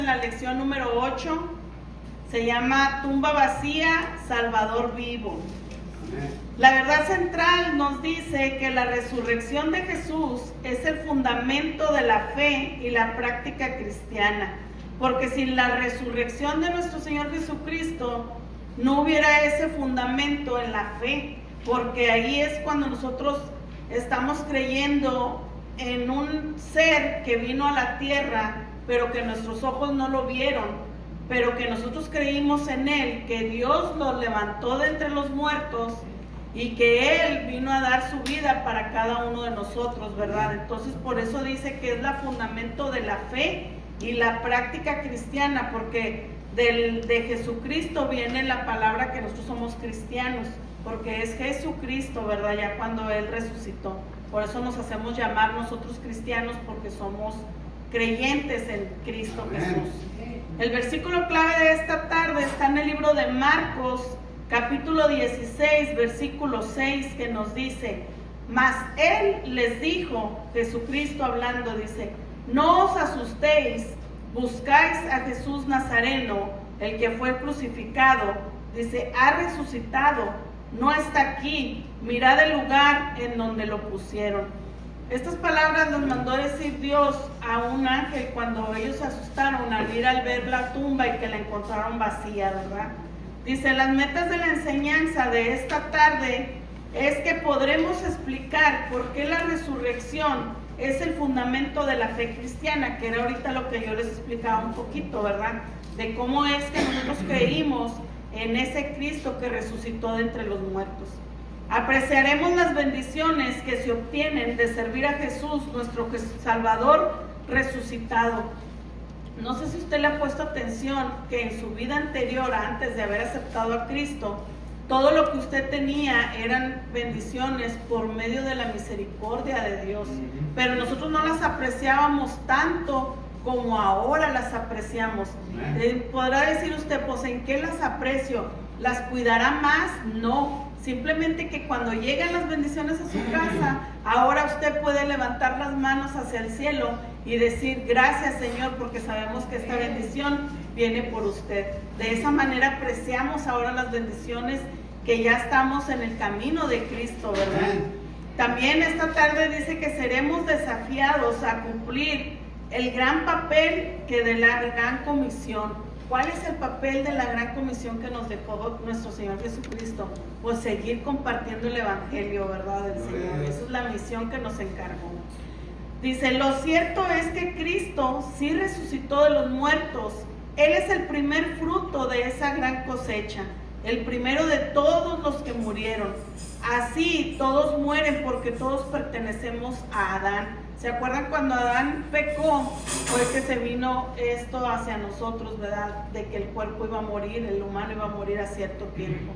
En la lección número 8 se llama Tumba vacía, Salvador vivo. La verdad central nos dice que la resurrección de Jesús es el fundamento de la fe y la práctica cristiana, porque sin la resurrección de nuestro Señor Jesucristo no hubiera ese fundamento en la fe, porque ahí es cuando nosotros estamos creyendo en un ser que vino a la tierra, pero que nuestros ojos no lo vieron, pero que nosotros creímos en Él, que Dios lo levantó de entre los muertos y que Él vino a dar su vida para cada uno de nosotros, ¿verdad? Entonces por eso dice que es el fundamento de la fe y la práctica cristiana, porque de Jesucristo viene la palabra que nosotros somos cristianos, porque es Jesucristo, ¿verdad? Ya cuando Él resucitó. Por eso nos hacemos llamar nosotros cristianos, porque somos creyentes en Cristo Jesús. El versículo clave de esta tarde está en el libro de Marcos, capítulo 16, versículo 6, que nos dice: mas Él les dijo, Jesucristo hablando, dice: no os asustéis, buscáis a Jesús Nazareno, el que fue crucificado, dice, ha resucitado, no está aquí, mirad el lugar en donde lo pusieron. Estas palabras las mandó decir Dios a un ángel cuando ellos se asustaron al ver la tumba y que la encontraron vacía, ¿verdad? Dice, las metas de la enseñanza de esta tarde es que podremos explicar por qué la resurrección es el fundamento de la fe cristiana, que era ahorita lo que yo les explicaba un poquito, ¿verdad? De cómo es que nosotros creímos en ese Cristo que resucitó de entre los muertos. Apreciaremos las bendiciones que se obtienen de servir a Jesús, nuestro Salvador resucitado. No sé si usted le ha puesto atención que en su vida anterior, antes de haber aceptado a Cristo, todo lo que usted tenía eran bendiciones por medio de la misericordia de Dios. Pero nosotros no las apreciábamos tanto como ahora las apreciamos. Podrá decir usted, pues ¿en qué las aprecio? ¿Las cuidará más? No. Simplemente que cuando llegan las bendiciones a su casa, ahora usted puede levantar las manos hacia el cielo y decir, gracias Señor, porque sabemos que esta bendición viene por usted. De esa manera apreciamos ahora las bendiciones, que ya estamos en el camino de Cristo, ¿verdad? También esta tarde dice que seremos desafiados a cumplir el gran papel que de la gran comisión. ¿Cuál es el papel de la gran comisión que nos dejó nuestro Señor Jesucristo? Pues seguir compartiendo el evangelio, ¿verdad? Del Señor. Esa es la misión que nos encargó. Dice, lo cierto es que Cristo sí resucitó de los muertos. Él es el primer fruto de esa gran cosecha, el primero de todos los que murieron. Así todos mueren porque todos pertenecemos a Adán. ¿Se acuerdan cuando Adán pecó? Fue que se vino esto hacia nosotros, ¿verdad? De que el cuerpo iba a morir, el humano iba a morir a cierto tiempo.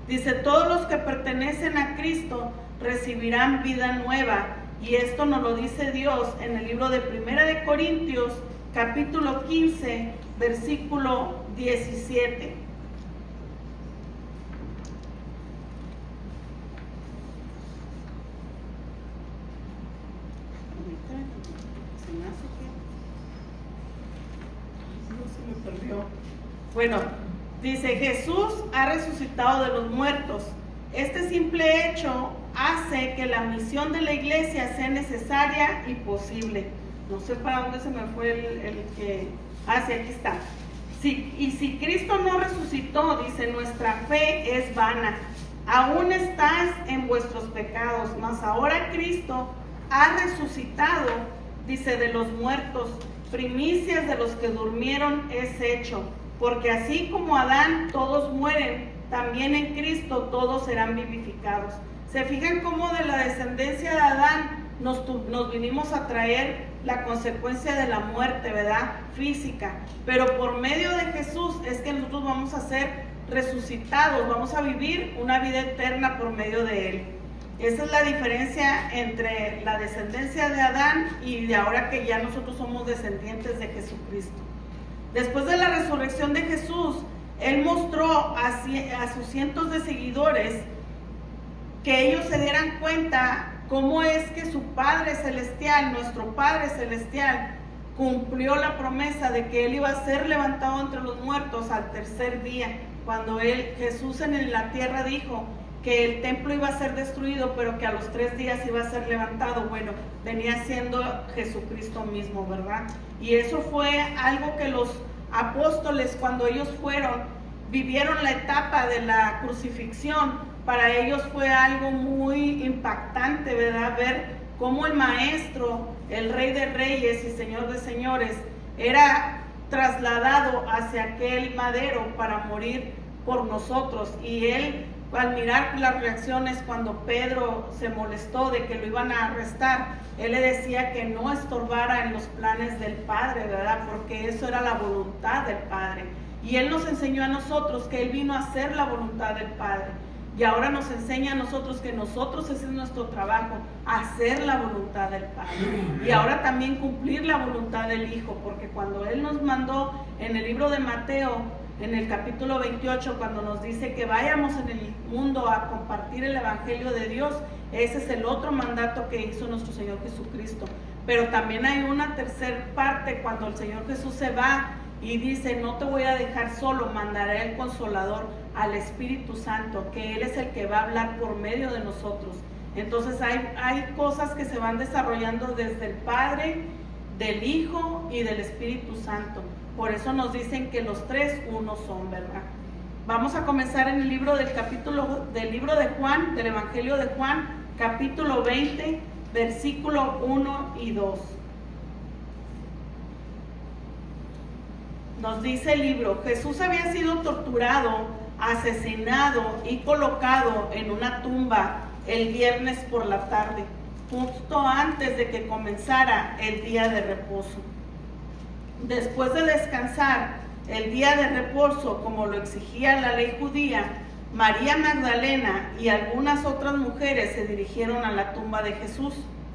Dice, todos los que pertenecen a Cristo recibirán vida nueva. Y esto nos lo dice Dios en el libro de Primera de Corintios, capítulo 15, versículo 17. Bueno, dice, Jesús ha resucitado de los muertos. Este simple hecho hace que la misión de la iglesia sea necesaria y posible. No sé para dónde se me fue el que... sí, aquí está. Sí, y si Cristo no resucitó, dice, nuestra fe es vana. Aún estáis en vuestros pecados, mas ahora Cristo ha resucitado, dice, de los muertos. Primicias de los que durmieron es hecho. Porque así como Adán todos mueren, también en Cristo todos serán vivificados. ¿Se fijan cómo de la descendencia de Adán nos vinimos a traer la consecuencia de la muerte, ¿verdad? Física. Pero por medio de Jesús es que nosotros vamos a ser resucitados, vamos a vivir una vida eterna por medio de Él. Esa es la diferencia entre la descendencia de Adán y de ahora que ya nosotros somos descendientes de Jesucristo. Después de la resurrección de Jesús, Él mostró a sus cientos de seguidores que ellos se dieran cuenta cómo es que su Padre Celestial, nuestro Padre Celestial, cumplió la promesa de que Él iba a ser levantado entre los muertos al tercer día, cuando Jesús en la tierra dijo que el templo iba a ser destruido, pero que a los 3 días iba a ser levantado. Bueno, venía siendo Jesucristo mismo, ¿verdad? Y eso fue algo que los apóstoles, cuando ellos vivieron la etapa de la crucifixión, para ellos fue algo muy impactante, ¿verdad? Ver cómo el Maestro, el Rey de Reyes y Señor de Señores, era trasladado hacia aquel madero para morir por nosotros. Y él, al mirar las reacciones cuando Pedro se molestó de que lo iban a arrestar, él le decía que no estorbara en los planes del Padre, ¿verdad? Porque eso era la voluntad del Padre. Y él nos enseñó a nosotros que él vino a hacer la voluntad del Padre. Y ahora nos enseña a nosotros que nosotros, ese es nuestro trabajo, hacer la voluntad del Padre. Y ahora también cumplir la voluntad del Hijo, porque cuando Él nos mandó en el libro de Mateo, en el capítulo 28, cuando nos dice que vayamos en el mundo a compartir el Evangelio de Dios, ese es el otro mandato que hizo nuestro Señor Jesucristo. Pero también hay una tercera parte cuando el Señor Jesús se va y dice: no te voy a dejar solo, mandaré el Consolador, al Espíritu Santo, que Él es el que va a hablar por medio de nosotros. Entonces hay cosas que se van desarrollando desde el Padre, del Hijo y del Espíritu Santo. Por eso nos dicen que los tres uno son, ¿verdad? Vamos a comenzar en el libro del libro de Juan, del Evangelio de Juan, capítulo 20, versículo 1 y 2. Nos dice el libro: Jesús había sido torturado, asesinado y colocado en una tumba el viernes por la tarde, justo antes de que comenzara el día de reposo. Después de descansar el día de reposo, como lo exigía la ley judía, María Magdalena y algunas otras mujeres se dirigieron a la tumba de Jesús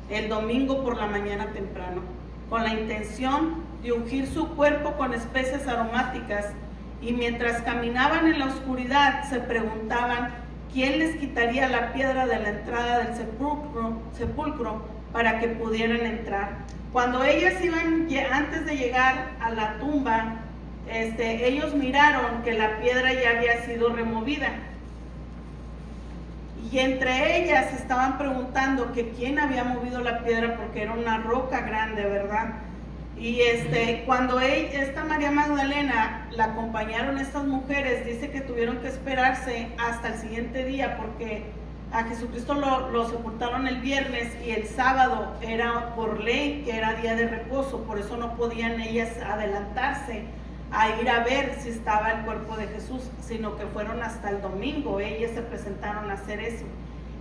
el domingo por la mañana temprano, con la intención de ungir su cuerpo con especies aromáticas, y mientras caminaban en la oscuridad se preguntaban quién les quitaría la piedra de la entrada del sepulcro para que pudieran entrar. Cuando ellas iban, antes de llegar a la tumba, ellos miraron que la piedra ya había sido removida, y entre ellas estaban preguntando que quién había movido la piedra, porque era una roca grande, ¿verdad? Y cuando esta María Magdalena la acompañaron estas mujeres, dice que tuvieron que esperarse hasta el siguiente día, porque a Jesucristo lo sepultaron el viernes y el sábado era por ley que era día de reposo. Por eso no podían ellas adelantarse a ir a ver si estaba el cuerpo de Jesús, sino que fueron hasta el domingo. Ellas se presentaron a hacer eso.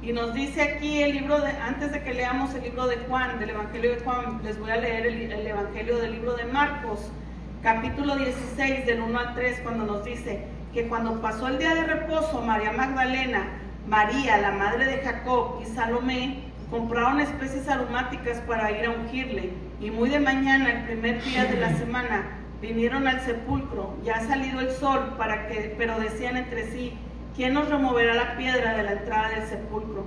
Y nos dice aquí el libro antes de que leamos el libro de Juan, del Evangelio de Juan, les voy a leer el Evangelio del libro de Marcos, capítulo 16, del 1 al 3, cuando nos dice que cuando pasó el día de reposo, María Magdalena, María, la madre de Jacob, y Salomé compraron especies aromáticas para ir a ungirle. Y muy de mañana, el primer día de la semana, vinieron al sepulcro. Ya ha salido el sol, pero decían entre sí: ¿quién nos removerá la piedra de la entrada del sepulcro?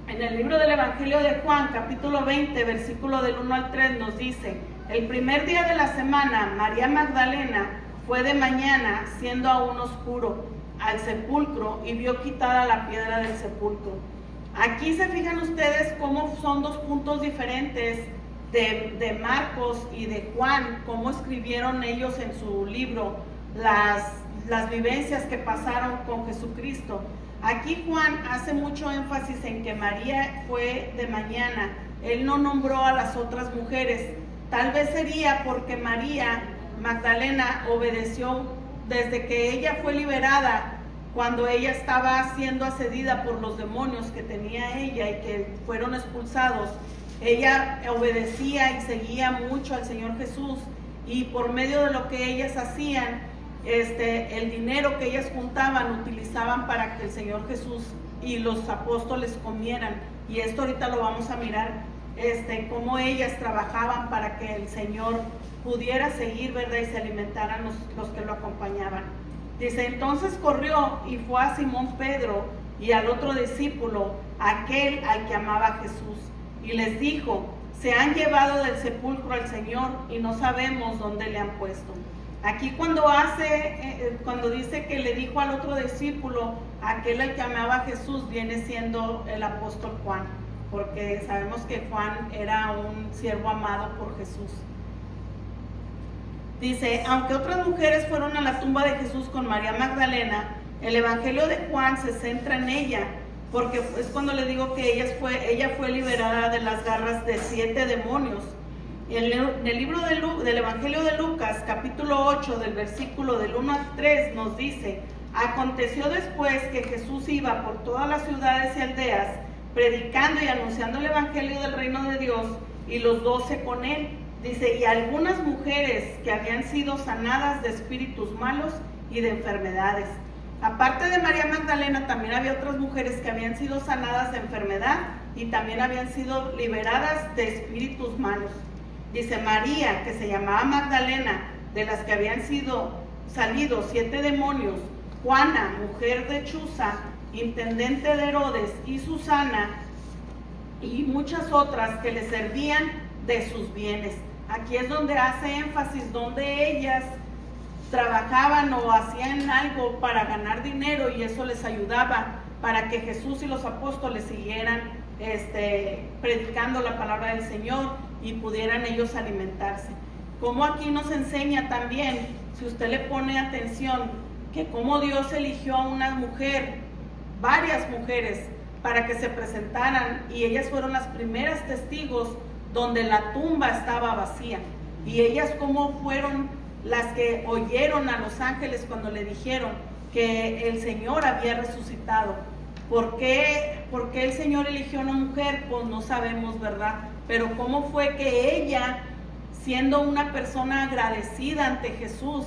En el libro del Evangelio de Juan, capítulo 20, versículo del 1 al 3, nos dice: el primer día de la semana, María Magdalena fue de mañana, siendo aún oscuro, al sepulcro y vio quitada la piedra del sepulcro. Aquí se fijan ustedes cómo son dos puntos diferentes de Marcos y de Juan, cómo escribieron ellos en su libro las vivencias que pasaron con Jesucristo. Aquí Juan hace mucho énfasis en que María fue de mañana. Él no nombró a las otras mujeres. Tal vez sería porque María Magdalena obedeció desde que ella fue liberada, cuando ella estaba siendo asedida por los demonios que tenía ella y que fueron expulsados. Ella obedecía y seguía mucho al Señor Jesús, y por medio de lo que ellas hacían, el dinero que ellas juntaban utilizaban para que el Señor Jesús y los apóstoles comieran. Y esto ahorita lo vamos a mirar, cómo ellas trabajaban para que el Señor pudiera seguir, ¿verdad? Y se alimentaran los que lo acompañaban. Dice: entonces corrió y fue a Simón Pedro y al otro discípulo, aquel al que amaba Jesús, y les dijo: se han llevado del sepulcro al Señor y no sabemos dónde le han puesto. Aquí cuando dice que le dijo al otro discípulo, aquel al que amaba a Jesús, viene siendo el apóstol Juan, porque sabemos que Juan era un siervo amado por Jesús. Dice, aunque otras mujeres fueron a la tumba de Jesús con María Magdalena, el evangelio de Juan se centra en ella, porque es cuando le digo que ella fue liberada de las garras de 7 demonios. En el libro del Evangelio de Lucas, capítulo 8, del versículo del 1 al 3, nos dice, aconteció después que Jesús iba por todas las ciudades y aldeas, predicando y anunciando el Evangelio del reino de Dios, y los 12 con él. Dice, y algunas mujeres que habían sido sanadas de espíritus malos y de enfermedades. Aparte de María Magdalena, también había otras mujeres que habían sido sanadas de enfermedad y también habían sido liberadas de espíritus malos. Dice, María, que se llamaba Magdalena, de las que habían salido 7 demonios, Juana, mujer de Chuza, intendente de Herodes, y Susana, y muchas otras que le servían de sus bienes. Aquí es donde hace énfasis, donde ellas trabajaban o hacían algo para ganar dinero y eso les ayudaba para que Jesús y los apóstoles siguieran predicando la palabra del Señor y pudieran ellos alimentarse. Como aquí nos enseña también, si usted le pone atención, que como Dios eligió a una mujer, varias mujeres, para que se presentaran, y ellas fueron las primeras testigos donde la tumba estaba vacía, y ellas como fueron las que oyeron a los ángeles cuando le dijeron que el Señor había resucitado. ¿Por qué el Señor eligió a una mujer? Pues no sabemos, ¿verdad? Pero cómo fue que ella, siendo una persona agradecida ante Jesús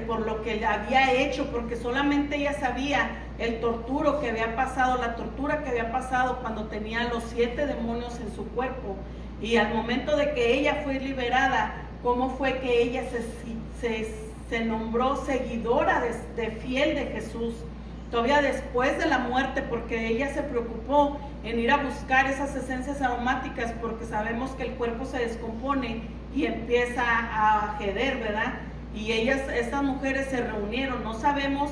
por lo que le había hecho, porque solamente ella sabía la tortura que había pasado cuando tenía los 7 demonios en su cuerpo, y al momento de que ella fue liberada, cómo fue que ella se nombró seguidora de fiel de Jesús, todavía después de la muerte, porque ella se preocupó en ir a buscar esas esencias aromáticas, porque sabemos que el cuerpo se descompone y empieza a jeder, ¿verdad? Y estas mujeres se reunieron. No sabemos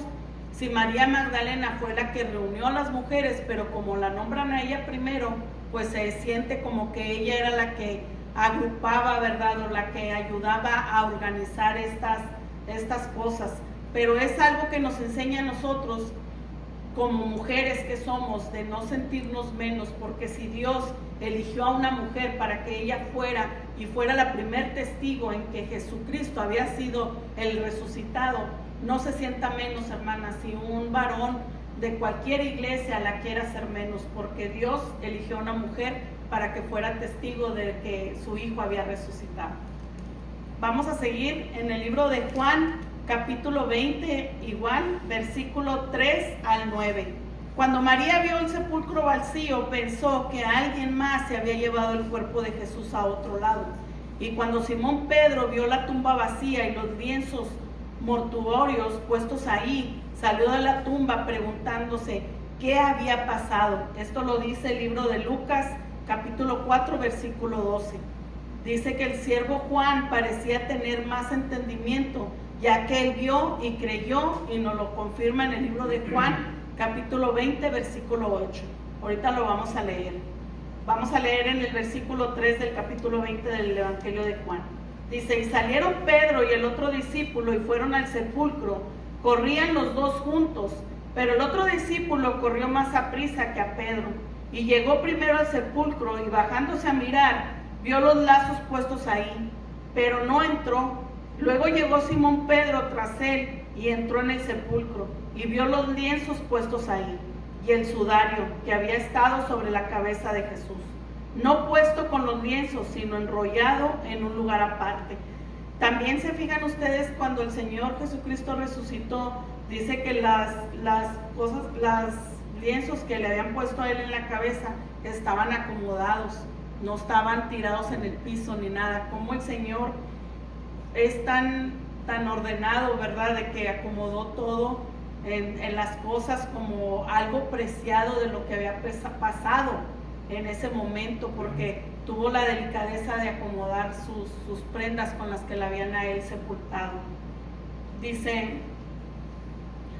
si María Magdalena fue la que reunió a las mujeres, pero como la nombran a ella primero, pues se siente como que ella era la que agrupaba, ¿verdad? O la que ayudaba a organizar estas cosas. Pero es algo que nos enseña a nosotros como mujeres que somos, de no sentirnos menos, porque si Dios eligió a una mujer para que ella fuera la primer testigo en que Jesucristo había sido el resucitado, no se sienta menos, hermana, si un varón de cualquier iglesia la quiera hacer menos, porque Dios eligió a una mujer para que fuera testigo de que su hijo había resucitado. Vamos a seguir en el libro de Juan, capítulo 20, igual, versículo 3 al 9. Cuando María vio el sepulcro vacío, pensó que alguien más se había llevado el cuerpo de Jesús a otro lado. Y cuando Simón Pedro vio la tumba vacía y los lienzos mortuorios puestos ahí, salió de la tumba preguntándose qué había pasado. Esto lo dice el libro de Lucas, capítulo 4, versículo 12. Dice que el siervo Juan parecía tener más entendimiento, ya que él vio y creyó, y nos lo confirma en el libro de Juan, capítulo 20, versículo 8. Ahorita lo vamos a leer. Vamos a leer en el versículo 3 del capítulo 20 del Evangelio de Juan. Dice, y salieron Pedro y el otro discípulo y fueron al sepulcro. Corrían los dos juntos, pero el otro discípulo corrió más aprisa que a Pedro. Y llegó primero al sepulcro y bajándose a mirar, vio los lazos puestos ahí, pero no entró. Luego llegó Simón Pedro tras él y entró en el sepulcro y vio los lienzos puestos ahí y el sudario que había estado sobre la cabeza de Jesús, no puesto con los lienzos, sino enrollado en un lugar aparte. También se fijan ustedes, cuando el Señor Jesucristo resucitó, dice que los lienzos que le habían puesto a él en la cabeza estaban acomodados, no estaban tirados en el piso ni nada. Como el Señor es tan ordenado, ¿verdad? De que acomodó todo en las cosas como algo preciado de lo que había pasado en ese momento, porque tuvo la delicadeza de acomodar sus prendas con las que la habían a él sepultado. Dice: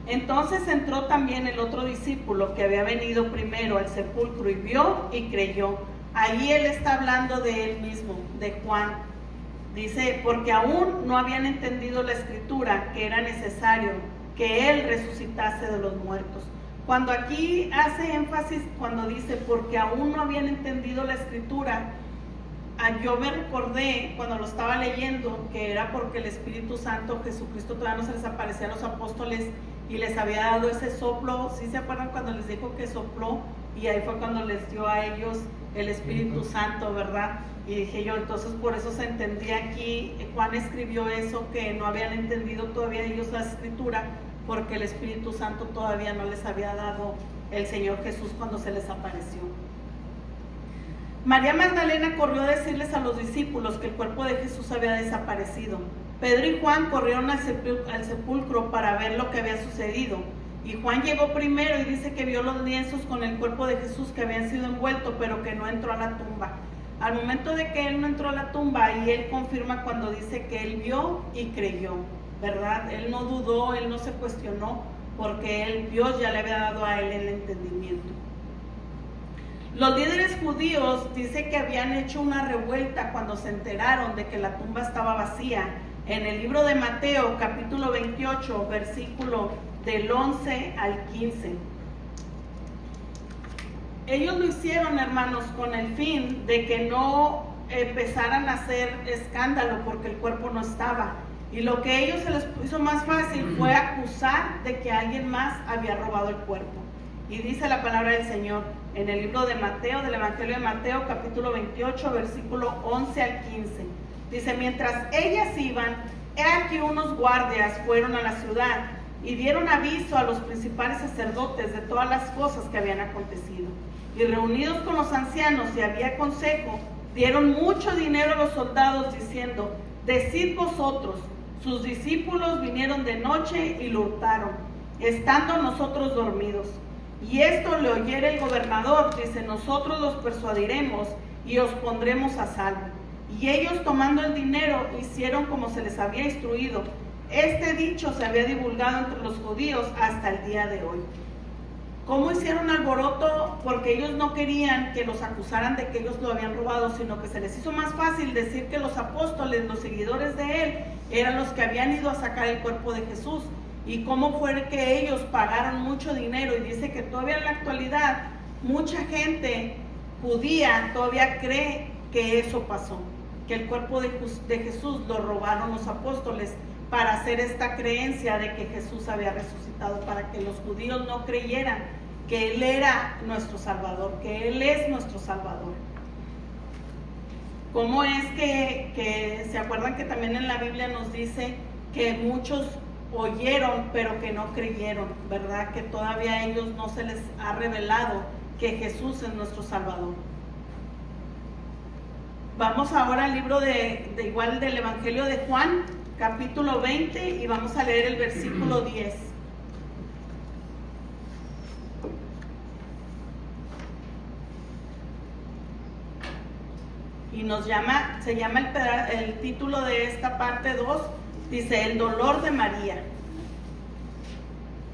entonces entró también el otro discípulo que había venido primero al sepulcro y vio y creyó. Ahí él está hablando de él mismo, de Juan. Dice: porque aún no habían entendido la escritura, que era necesario que él resucitase de los muertos. Cuando aquí hace énfasis, cuando dice porque aún no habían entendido la escritura, yo me recordé cuando lo estaba leyendo que era porque el Espíritu Santo, Jesucristo, todavía no se les aparecía a los apóstoles y les había dado ese soplo. ¿Sí se acuerdan cuando les dijo que sopló? Y ahí fue cuando les dio a ellos el Espíritu Santo, ¿verdad? Y dije yo, entonces por eso se entendía aquí, Juan escribió eso, que no habían entendido todavía ellos la escritura, porque el Espíritu Santo todavía no les había dado el Señor Jesús cuando se les apareció. María Magdalena corrió a decirles a los discípulos que el cuerpo de Jesús había desaparecido. Pedro y Juan corrieron al sepulcro para ver lo que había sucedido. Y Juan llegó primero y dice que vio los lienzos con el cuerpo de Jesús que habían sido envueltos, pero que no entró a la tumba. Al momento de que él no entró a la tumba, y él confirma cuando dice que él vio y creyó, ¿verdad? Él no dudó, él no se cuestionó, porque Dios ya le había dado a él el entendimiento. Los líderes judíos dice que habían hecho una revuelta cuando se enteraron de que la tumba estaba vacía. En el libro de Mateo, capítulo 28, versículo del 11 al 15. Ellos lo hicieron, hermanos, con el fin de que no empezaran a hacer escándalo porque el cuerpo no estaba. Y lo que a ellos se les hizo más fácil fue acusar de que alguien más había robado el cuerpo. Y dice la palabra del Señor en el libro de Mateo, del Evangelio de Mateo, capítulo 28, versículo 11 al 15. Dice: mientras ellas iban, he aquí unos guardias fueron a la ciudad y dieron aviso a los principales sacerdotes de todas las cosas que habían acontecido. Y reunidos con los ancianos y había consejo, dieron mucho dinero a los soldados diciendo: decid vosotros, sus discípulos vinieron de noche y lo hurtaron, estando nosotros dormidos. Y esto le oyere el gobernador, dice: nosotros los persuadiremos y os pondremos a salvo. Y ellos, tomando el dinero, hicieron como se les había instruido. Este dicho se había divulgado entre los judíos hasta el día de hoy. ¿Cómo hicieron alboroto? Porque ellos no querían que los acusaran de que ellos lo habían robado, sino que se les hizo más fácil decir que los apóstoles, los seguidores de él, eran los que habían ido a sacar el cuerpo de Jesús. Y cómo fue que ellos pagaron mucho dinero. Y dice que todavía en la actualidad mucha gente judía todavía cree que eso pasó, que el cuerpo de Jesús lo robaron los apóstoles para hacer esta creencia de que Jesús había resucitado, para que los judíos no creyeran que Él era nuestro Salvador, que Él es nuestro Salvador. ¿Cómo es que se acuerdan que también en la Biblia nos dice que muchos oyeron pero que no creyeron, ¿verdad? Que todavía a ellos no se les ha revelado que Jesús es nuestro Salvador. Vamos ahora al libro igual del Evangelio de Juan, capítulo 20, y vamos a leer el versículo 10. Y se llama el título de esta parte 2, dice: el dolor de María.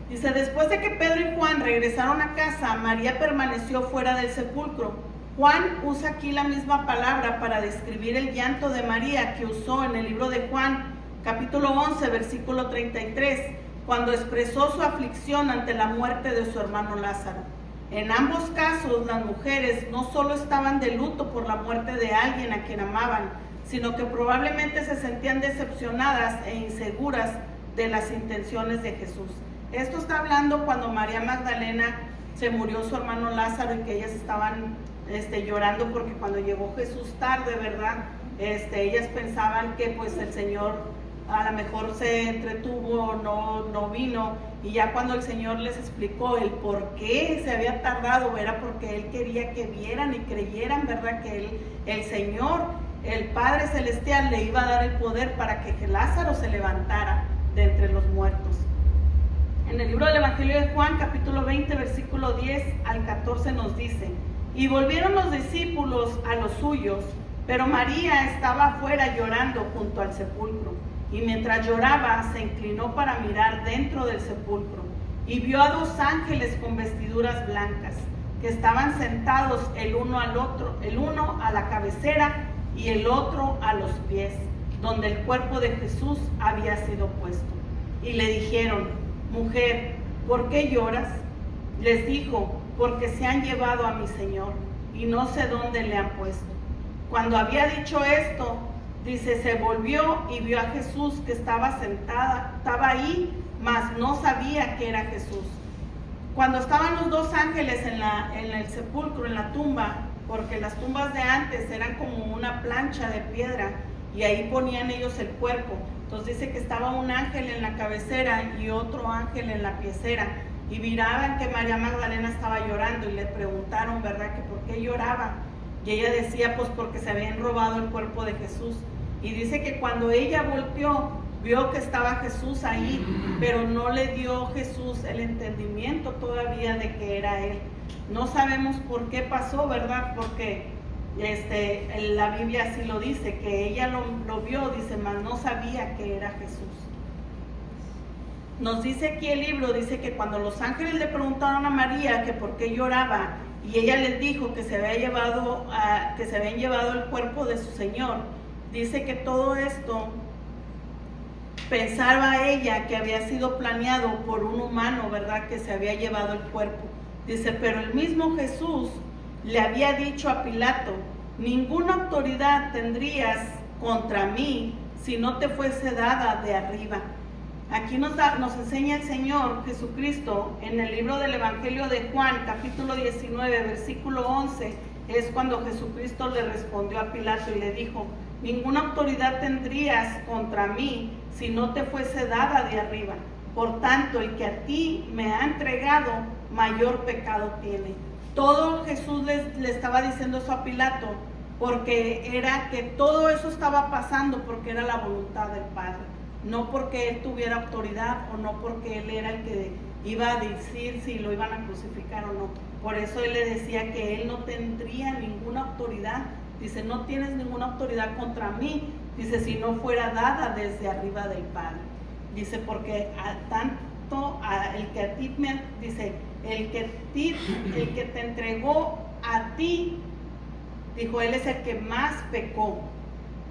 Dice: después de que Pedro y Juan regresaron a casa, María permaneció fuera del sepulcro. Juan usa aquí la misma palabra para describir el llanto de María que usó en el libro de Juan, capítulo 11, versículo 33, cuando expresó su aflicción ante la muerte de su hermano Lázaro. En ambos casos, las mujeres no solo estaban de luto por la muerte de alguien a quien amaban, sino que probablemente se sentían decepcionadas e inseguras de las intenciones de Jesús. Esto está hablando cuando María Magdalena se murió su hermano Lázaro y que ellas estaban llorando porque cuando llegó Jesús tarde, ¿verdad? Ellas pensaban que pues el Señor a lo mejor se entretuvo, no vino, y ya cuando el Señor les explicó el por qué se había tardado, era porque Él quería que vieran y creyeran, ¿verdad? Que el Señor, el Padre Celestial, le iba a dar el poder para que Lázaro se levantara de entre los muertos. En el libro del Evangelio de Juan, capítulo 20, versículo 10 al 14 nos dice: Y volvieron los discípulos a los suyos, pero María estaba afuera llorando junto al sepulcro. Y mientras lloraba, se inclinó para mirar dentro del sepulcro, y vio a 2 ángeles con vestiduras blancas, que estaban sentados el uno al otro, el uno a la cabecera y el otro a los pies, donde el cuerpo de Jesús había sido puesto. Y le dijeron: mujer, ¿por qué lloras? Les dijo: porque se han llevado a mi Señor, y no sé dónde le han puesto. Cuando había dicho esto, dice, se volvió y vio a Jesús que estaba ahí, mas no sabía que era Jesús. Cuando estaban los 2 ángeles en el sepulcro, en la tumba, porque las tumbas de antes eran como una plancha de piedra, y ahí ponían ellos el cuerpo. Entonces dice que estaba un ángel en la cabecera y otro ángel en la piecera, y miraban que María Magdalena estaba llorando, y le preguntaron, ¿verdad?, que por qué lloraba. Y ella decía, pues porque se habían robado el cuerpo de Jesús. Y dice que cuando ella volteó, vio que estaba Jesús ahí, pero no le dio Jesús el entendimiento todavía de que era Él. No sabemos por qué pasó, ¿verdad? Porque la Biblia así lo dice, que ella lo vio, dice, mas no sabía que era Jesús. Nos dice aquí el libro, dice que cuando los ángeles le preguntaron a María que por qué lloraba, y ella les dijo que se habían llevado el cuerpo de su Señor, dice que todo esto pensaba ella que había sido planeado por un humano, ¿verdad?, que se había llevado el cuerpo. Dice, pero el mismo Jesús le había dicho a Pilato: ninguna autoridad tendrías contra mí si no te fuese dada de arriba. Aquí nos enseña el Señor Jesucristo en el libro del Evangelio de Juan, capítulo 19, versículo 11, es cuando Jesucristo le respondió a Pilato y le dijo: ninguna autoridad tendrías contra mí si no te fuese dada de arriba. Por tanto, el que a ti me ha entregado, mayor pecado tiene. Todo Jesús le estaba diciendo eso a Pilato, porque era que todo eso estaba pasando porque era la voluntad del Padre, no porque él tuviera autoridad o no porque él era el que iba a decir si lo iban a crucificar o no. Por eso él le decía que él no tendría ninguna autoridad. Dice, no tienes ninguna autoridad contra mí, dice, si no fuera dada desde arriba del Padre. Dice, porque el que a ti me, dice, el que te entregó a ti, dijo, él es el que más pecó.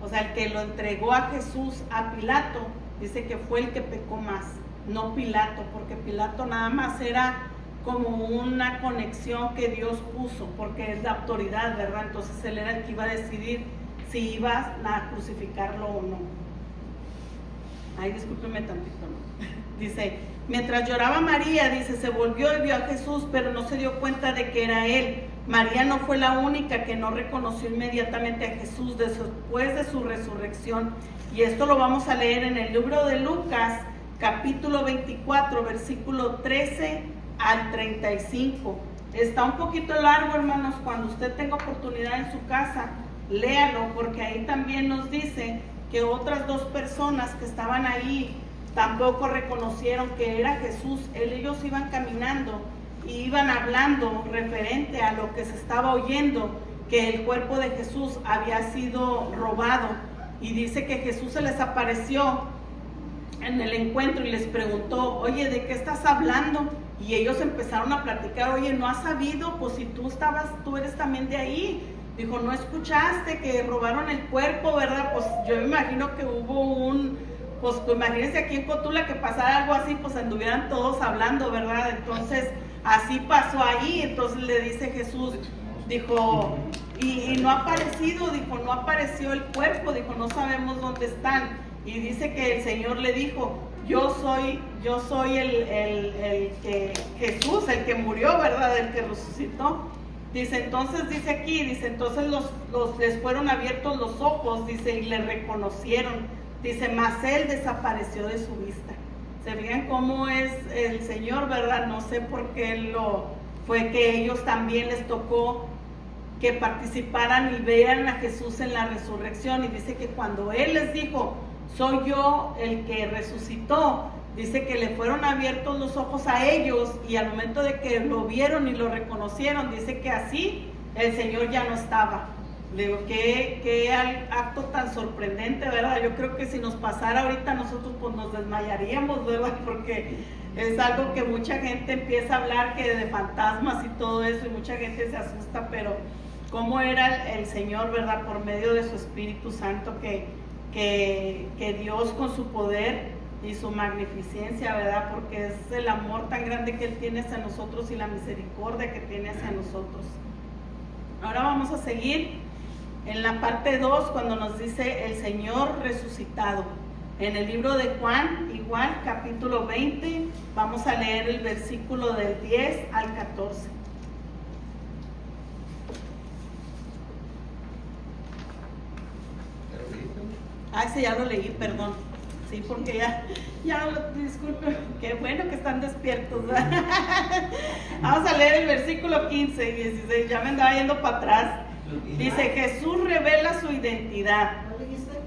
O sea, el que lo entregó a Jesús, a Pilato, dice que fue el que pecó más, no Pilato, porque Pilato nada más era como una conexión que Dios puso, porque es la autoridad, ¿verdad? Entonces él era el que iba a decidir si iba a crucificarlo o no. Ay, discúlpeme tantito, ¿no? Dice, mientras lloraba María, dice, se volvió y vio a Jesús, pero no se dio cuenta de que era él. María no fue la única que no reconoció inmediatamente a Jesús después de su resurrección. Y esto lo vamos a leer en el libro de Lucas, capítulo 24, versículo 13 al 35. Está un poquito largo, hermanos. Cuando usted tenga oportunidad en su casa, léalo, porque ahí también nos dice que otras 2 personas que estaban ahí tampoco reconocieron que era Jesús. Ellos iban caminando y iban hablando referente a lo que se estaba oyendo, que el cuerpo de Jesús había sido robado. Y dice que Jesús se les apareció en el encuentro y les preguntó, oye, ¿de qué estás hablando? Y ellos empezaron a platicar, oye, ¿no has sabido? Pues si tú eres también de ahí. Dijo, ¿no escuchaste que robaron el cuerpo, verdad? Pues yo me imagino que hubo pues imagínense aquí en Cotula que pasara algo así, pues anduvieran todos hablando, ¿verdad? Entonces, así pasó ahí. Entonces le dice Jesús, dijo, y no ha aparecido, dijo, no apareció el cuerpo, dijo, no sabemos dónde están. Y dice que el Señor le dijo, yo soy el que Jesús, el que murió, ¿verdad? El que resucitó. Dice, entonces, dice aquí, dice, entonces les fueron abiertos los ojos, dice, y le reconocieron. Dice, mas él desapareció de su vista. ¿Se fijan cómo es el Señor, verdad? No sé por qué fue que ellos también les tocó que participaran y vean a Jesús en la resurrección. Y dice que cuando Él les dijo, soy yo el que resucitó, dice que le fueron abiertos los ojos a ellos, y al momento de que lo vieron y lo reconocieron, dice que así el Señor ya no estaba. Le digo, qué acto tan sorprendente, ¿verdad? Yo creo que si nos pasara ahorita nosotros pues nos desmayaríamos, ¿verdad? Porque es algo que mucha gente empieza a hablar que de fantasmas y todo eso, y mucha gente se asusta, pero cómo era el Señor, ¿verdad? Por medio de su Espíritu Santo que Dios con su poder y su magnificencia, ¿verdad? Porque es el amor tan grande que Él tiene hacia nosotros y la misericordia que tiene hacia nosotros. Ahora vamos a seguir en la parte 2 cuando nos dice el Señor resucitado. En el libro de Juan, igual, capítulo 20, vamos a leer el versículo del 10 al 14. Sí, ya lo leí, perdón. Sí, porque disculpe, qué bueno que están despiertos, ¿verdad? Vamos a leer el versículo 15 y 16, ya me andaba yendo para atrás. Dice, Jesús revela su identidad.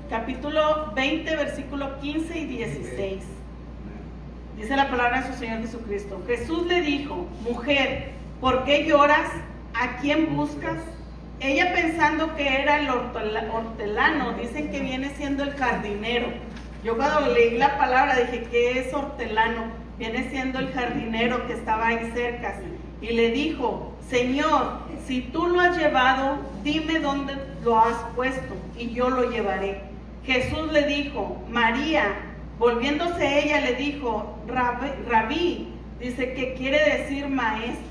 Capítulo 20, versículo 15 y 16. Dice la palabra de su Señor Jesucristo. Jesús le dijo, mujer, ¿por qué lloras? ¿A quién buscas? Ella, pensando que era el hortelano, dicen que viene siendo el jardinero. Yo cuando leí la palabra dije, ¿qué es hortelano? Viene siendo el jardinero que estaba ahí cerca. Y le dijo, Señor, si tú lo has llevado, dime dónde lo has puesto y yo lo llevaré. Jesús le dijo, María. Volviéndose ella le dijo, Rabí, dice que quiere decir maestro.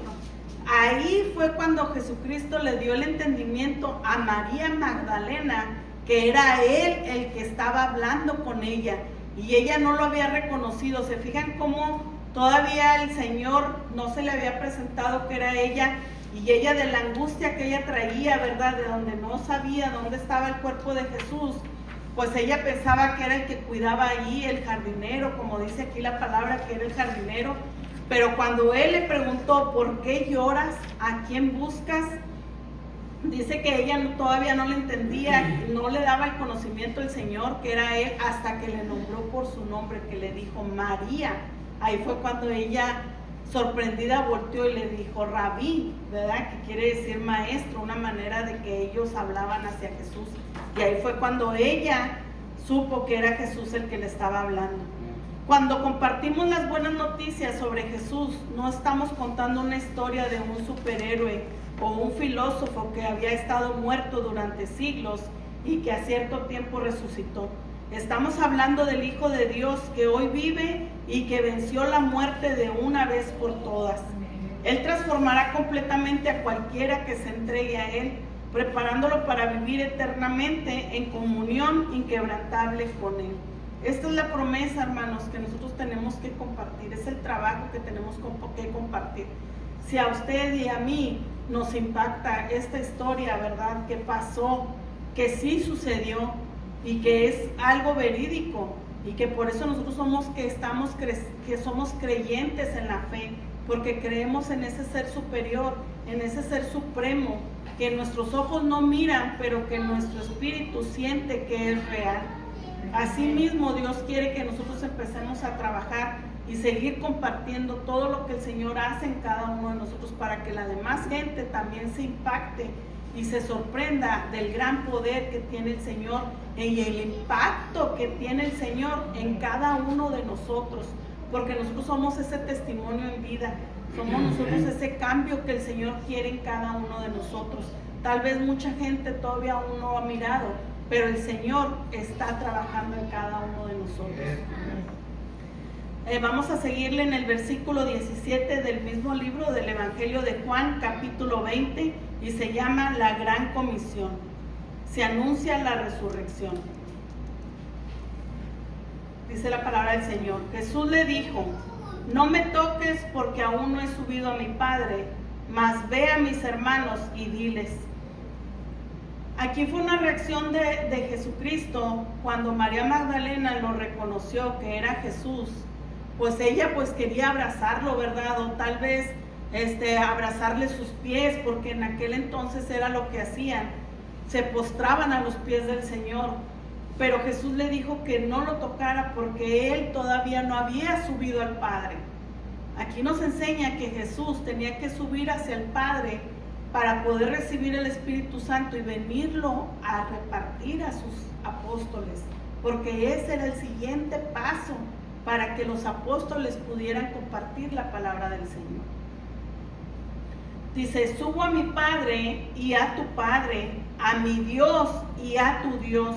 Ahí fue cuando Jesucristo le dio el entendimiento a María Magdalena, que era Él el que estaba hablando con ella, y ella no lo había reconocido. ¿Se fijan cómo todavía el Señor no se le había presentado que era ella? Y ella, de la angustia que ella traía, ¿verdad? De donde no sabía dónde estaba el cuerpo de Jesús, pues ella pensaba que era el que cuidaba ahí, el jardinero, como dice aquí la palabra, que era el jardinero. Pero cuando Él le preguntó, ¿por qué lloras? ¿A quién buscas? Dice que ella todavía no le entendía, no le daba el conocimiento del Señor, que era Él, hasta que le nombró por su nombre, que le dijo María. Ahí fue cuando ella, sorprendida, volteó y le dijo Rabí, ¿verdad? Que quiere decir maestro, una manera de que ellos hablaban hacia Jesús. Y ahí fue cuando ella supo que era Jesús el que le estaba hablando. Cuando compartimos las buenas noticias sobre Jesús, no estamos contando una historia de un superhéroe o un filósofo que había estado muerto durante siglos y que a cierto tiempo resucitó. Estamos hablando del Hijo de Dios que hoy vive y que venció la muerte de una vez por todas. Él transformará completamente a cualquiera que se entregue a Él, preparándolo para vivir eternamente en comunión inquebrantable con Él. Esta es la promesa, hermanos, que nosotros tenemos que compartir. Es el trabajo que tenemos que compartir. Si a usted y a mí nos impacta esta historia, ¿verdad? Que pasó, que sí sucedió y que es algo verídico, y que por eso nosotros somos creyentes en la fe, porque creemos en ese ser superior, en ese ser supremo, que nuestros ojos no miran, pero que nuestro espíritu siente que es real. Asimismo, Dios quiere que nosotros empecemos a trabajar y seguir compartiendo todo lo que el Señor hace en cada uno de nosotros, para que la demás gente también se impacte y se sorprenda del gran poder que tiene el Señor y el impacto que tiene el Señor en cada uno de nosotros, porque nosotros somos ese testimonio en vida, somos nosotros ese cambio que el Señor quiere en cada uno de nosotros. Tal vez mucha gente todavía aún no lo ha mirado, pero el Señor está trabajando en cada uno de nosotros. Vamos a seguirle en el versículo 17 del mismo libro del Evangelio de Juan, capítulo 20, y se llama La Gran Comisión. Se anuncia la resurrección. Dice la palabra del Señor. Jesús le dijo, no me toques porque aún no he subido a mi Padre, mas ve a mis hermanos y diles. Aquí fue una reacción de Jesucristo cuando María Magdalena lo reconoció que era Jesús. Pues ella quería abrazarlo, ¿verdad? O tal vez abrazarle sus pies, porque en aquel entonces era lo que hacían. Se postraban a los pies del Señor. Pero Jesús le dijo que no lo tocara porque Él todavía no había subido al Padre. Aquí nos enseña que Jesús tenía que subir hacia el Padre para poder recibir el Espíritu Santo y venirlo a repartir a sus apóstoles, porque ese era el siguiente paso para que los apóstoles pudieran compartir la palabra del Señor. Dice: subo a mi Padre y a tu Padre, a mi Dios y a tu Dios.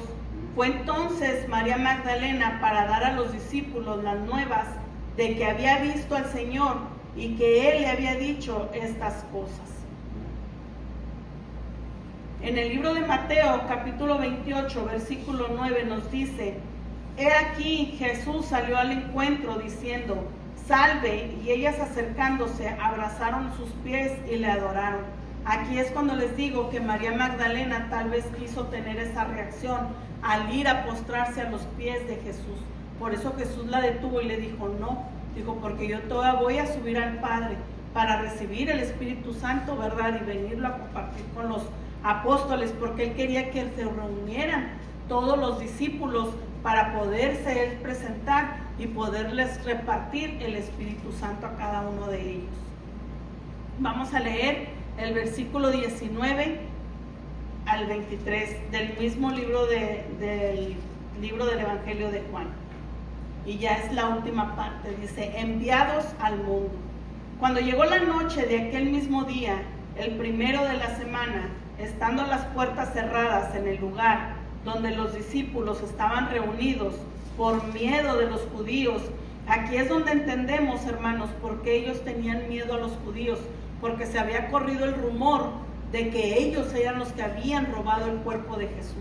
Fue entonces María Magdalena para dar a los discípulos las nuevas de que había visto al Señor y que Él le había dicho estas cosas. En el libro de Mateo, capítulo 28, versículo 9, nos dice: he aquí, Jesús salió al encuentro diciendo: salve, y ellas acercándose abrazaron sus pies y le adoraron. Aquí es cuando les digo que María Magdalena tal vez quiso tener esa reacción al ir a postrarse a los pies de Jesús. Por eso Jesús la detuvo y le dijo: no, dijo, porque yo todavía voy a subir al Padre para recibir el Espíritu Santo, ¿verdad? Y venirlo a compartir con los apóstoles, porque Él quería que se reunieran todos los discípulos para poderse Él presentar y poderles repartir el Espíritu Santo a cada uno de ellos. Vamos a leer el versículo 19 al 23 del mismo libro del Evangelio de Juan. Y ya es la última parte. Dice: enviados al mundo. Cuando llegó la noche de aquel mismo día, el primero de la semana, estando las puertas cerradas en el lugar donde los discípulos estaban reunidos por miedo de los judíos. Aquí es donde entendemos, hermanos, por qué ellos tenían miedo a los judíos, porque se había corrido el rumor de que ellos eran los que habían robado el cuerpo de Jesús.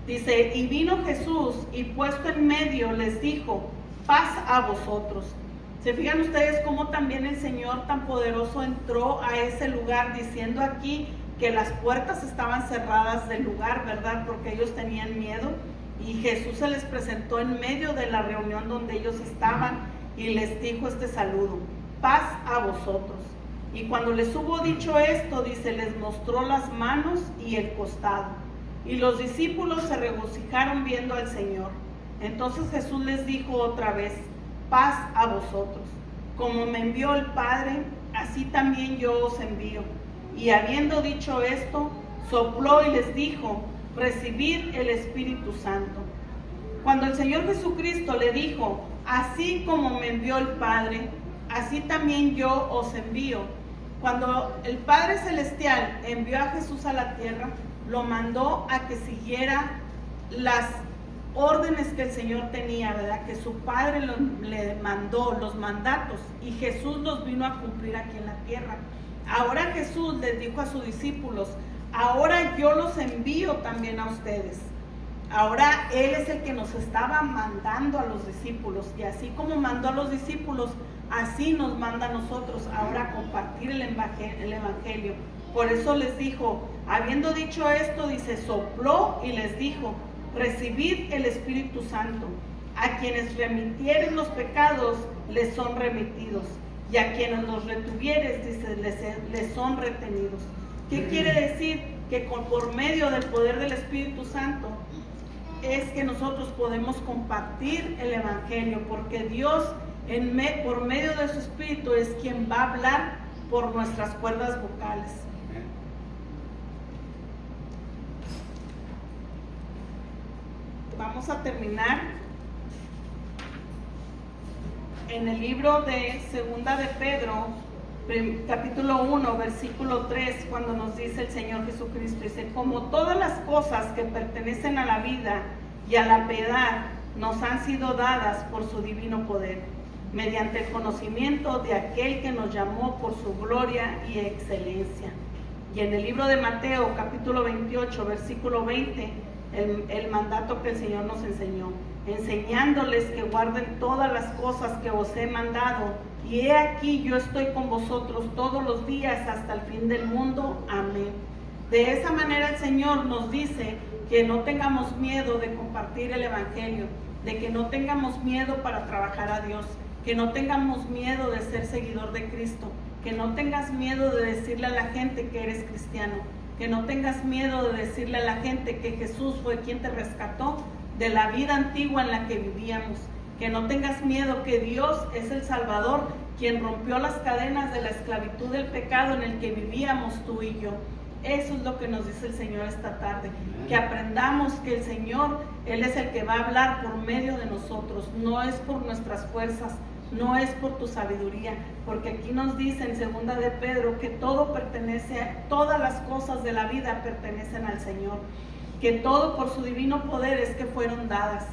Dice: y vino Jesús y puesto en medio les dijo: paz a vosotros. ¿Se fijan ustedes cómo también el Señor tan poderoso entró a ese lugar, diciendo aquí que las puertas estaban cerradas del lugar, ¿verdad? Porque ellos tenían miedo, y Jesús se les presentó en medio de la reunión donde ellos estaban y les dijo este saludo: paz a vosotros. Y cuando les hubo dicho esto, dice, les mostró las manos y el costado. Y los discípulos se regocijaron viendo al Señor. Entonces Jesús les dijo otra vez: paz a vosotros. Como me envió el Padre, así también yo os envío. Y habiendo dicho esto, sopló y les dijo: recibid el Espíritu Santo. Cuando el Señor Jesucristo le dijo: así como me envió el Padre, así también yo os envío. Cuando el Padre Celestial envió a Jesús a la tierra, lo mandó a que siguiera las órdenes que el Señor tenía, ¿verdad? Que su Padre le mandó, los mandatos, y Jesús los vino a cumplir aquí en la tierra. Ahora Jesús les dijo a sus discípulos: ahora yo los envío también a ustedes. Ahora Él es el que nos estaba mandando a los discípulos, y así como mandó a los discípulos, así nos manda a nosotros ahora a compartir el Evangelio. Por eso les dijo, habiendo dicho esto, dice, sopló y les dijo: recibid el Espíritu Santo. A quienes remitieren los pecados, les son remitidos, y a quienes los retuvieres, dice, les son retenidos. ¿Qué quiere decir? Que por medio del poder del Espíritu Santo es que nosotros podemos compartir el Evangelio, porque Dios por medio de su Espíritu es quien va a hablar por nuestras cuerdas vocales. Vamos a terminar en el libro de Segunda de Pedro, capítulo 1, versículo 3, cuando nos dice el Señor Jesucristo, dice: como todas las cosas que pertenecen a la vida y a la piedad nos han sido dadas por su divino poder, mediante el conocimiento de aquel que nos llamó por su gloria y excelencia. Y en el libro de Mateo, capítulo 28, versículo 20, el mandato que el Señor nos enseñó: enseñándoles que guarden todas las cosas que os he mandado, y he aquí yo estoy con vosotros todos los días hasta el fin del mundo. Amén. De esa manera el Señor nos dice que no tengamos miedo de compartir el Evangelio, de que no tengamos miedo para trabajar a Dios, que no tengamos miedo de ser seguidor de Cristo, que no tengas miedo de decirle a la gente que eres cristiano, que no tengas miedo de decirle a la gente que Jesús fue quien te rescató de la vida antigua en la que vivíamos, que no tengas miedo que Dios es el Salvador, quien rompió las cadenas de la esclavitud del pecado en el que vivíamos tú y yo. Eso es lo que nos dice el Señor esta tarde, que aprendamos que el Señor, Él es el que va a hablar por medio de nosotros, no es por nuestras fuerzas, no es por tu sabiduría, porque aquí nos dice en 2 de Pedro que todo pertenece, todas las cosas de la vida pertenecen al Señor, que todo por su divino poder es que fueron dadas,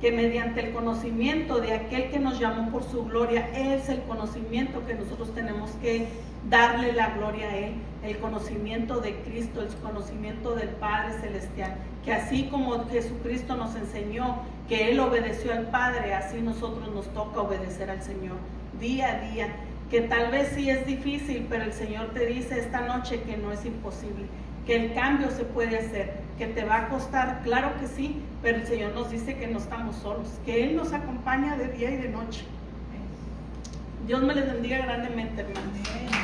que mediante el conocimiento de aquel que nos llamó por su gloria, es el conocimiento que nosotros tenemos que darle la gloria a Él, el conocimiento de Cristo, el conocimiento del Padre Celestial, que así como Jesucristo nos enseñó que Él obedeció al Padre, así nosotros nos toca obedecer al Señor día a día, que tal vez sí es difícil, pero el Señor te dice esta noche que no es imposible, que el cambio se puede hacer, que te va a costar, claro que sí, pero el Señor nos dice que no estamos solos, que Él nos acompaña de día y de noche. Dios me les bendiga grandemente, hermanos.